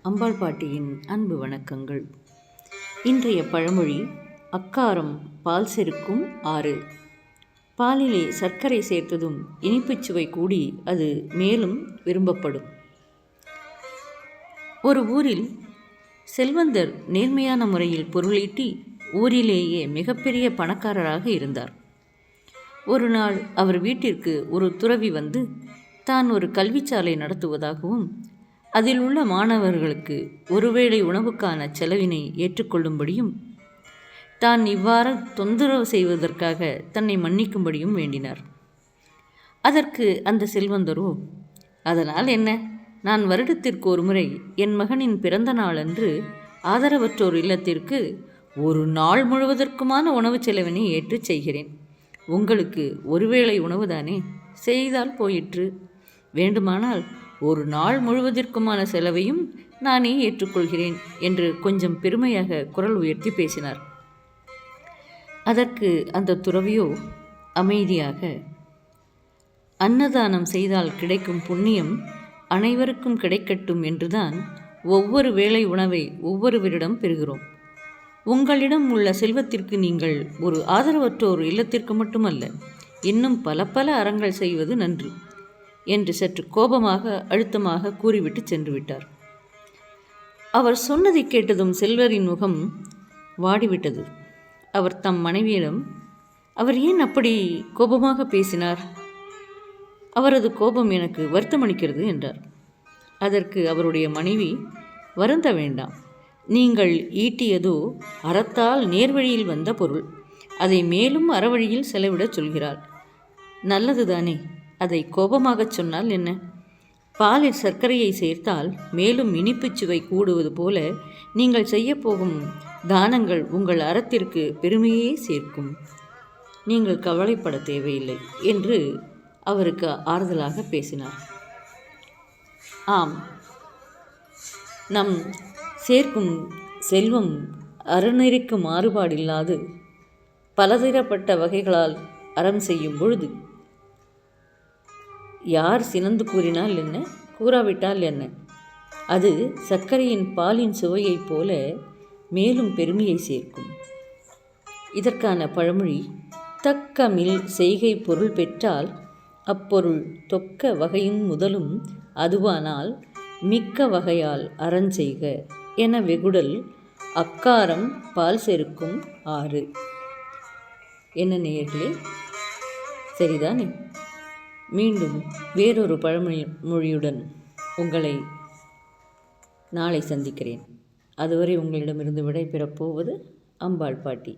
அம்பாள் பாட்டியின் அன்பு வணக்கங்கள். இன்றைய பழமொழி, அக்காரம் பால் செருக்கும் ஆறு. பாலிலே சர்க்கரை சேர்த்ததும் இனிப்புச் சுவை கூடி அது மேலும் விரும்பப்படும். ஒரு ஊரில் செல்வந்தர் நேர்மையான முறையில் பொருளீட்டி ஊரிலேயே மிகப்பெரிய பணக்காரராக இருந்தார். ஒரு நாள் அவர் வீட்டிற்கு ஒரு துறவி வந்து தான் ஒரு கல்விச்சாலை நடத்துவதாகவும் அதில் உள்ள மாணவர்களுக்கு ஒருவேளை உணவுக்கான செலவினை ஏற்றுக்கொள்ளும்படியும் தான் இவ்வாறு தொந்தரவு செய்வதற்காக தன்னை மன்னிக்கும்படியும் வேண்டினார். அதற்கு அந்த செல்வந்தரோ, அதனால் என்ன, நான் வருடத்திற்கு ஒரு முறை என் மகனின் பிறந்த நாளன்று ஆதரவற்றோர் இல்லத்திற்கு ஒரு நாள் முழுவதற்குமான உணவு செலவினை ஏற்றுச் செய்கிறேன். உங்களுக்கு ஒருவேளை உணவுதானே, செய்தால் போயிற்று. வேண்டுமானால் ஒரு நாள் முழுவதற்குமான செலவையும் நானே ஏற்றுக்கொள்கிறேன் என்று கொஞ்சம் பெருமையாக குரல் உயர்த்தி பேசினார். அதற்கு அந்த துறவியோ அமைதியாக, அன்னதானம் செய்தால் கிடைக்கும் புண்ணியம் அனைவருக்கும் கிடைக்கட்டும் என்றுதான் ஒவ்வொரு வேளை உணவை ஒவ்வொருவரிடம் பெறுகிறோம். உங்களிடம் உள்ள செல்வத்திற்கு நீங்கள் ஒரு ஆதரவற்றோர் இல்லத்திற்கு மட்டுமல்ல, இன்னும் பல பல அறங்கள் செய்வது நன்று என்று சற்று கோபமாக அழுத்தமாக கூறிவிட்டு சென்று விட்டார். அவர் சொன்னதை கேட்டதும் செல்வரின் முகம் வாடிவிட்டது. அவர் தம் மனைவியிடம், அவர் ஏன் அப்படி கோபமாக பேசினார்? அவரது கோபம் எனக்கு வருத்தமளிக்கிறது என்றார். அதற்கு அவருடைய மனைவி, வருந்த வேண்டாம், நீங்கள் ஈட்டியதோ அறத்தால் நேர்வழியில் வந்த பொருள், அதை மேலும் அறவழியில் செலவிடச் சொல்கிறாள். நல்லதுதானே, அதை கோபமாகச் சொன்னால் என்ன? பாலில் சர்க்கரையை சேர்த்தால் மேலும் இனிப்புச் சுவை கூடுவது போல நீங்கள் செய்யப்போகும் தானங்கள் உங்கள் அறத்திற்கு பெருமையே சேர்க்கும். நீங்கள் கவலைப்பட தேவையில்லை என்று அவருக்கு ஆறுதலாக பேசினார். ஆம், நம் சேர்க்கும் செல்வம் அறநெறிக்கு மாறுபாடில்லாது பலதரப்பட்ட வகைகளால் அறம் செய்யும் பொழுது யார் சினந்து கூறினால் என்ன, கூறாவிட்டால் என்ன, அது சர்க்கரையின் பாலின் சுவையைப் போல மேலும் பெருமையை சேர்க்கும். இதற்கான பழமொழி, தக்கமில் செய்கை பொருள் பெற்றால் அப்பொருள் தொக்க வகையும் முதலும் அதுவானால் மிக்க வகையால் அறஞ்செய்க என வெகுடல் அக்காரம் பால் செருக்கும் ஆறு. என்ன நேயர்களே, சரிதானே? மீண்டும் வேறொரு பழமொழியுடன் உங்களை நாளை சந்திக்கிறேன். அதுவரை உங்களிடமிருந்து விடைபெறப் போவது அம்பாள் பாட்டி.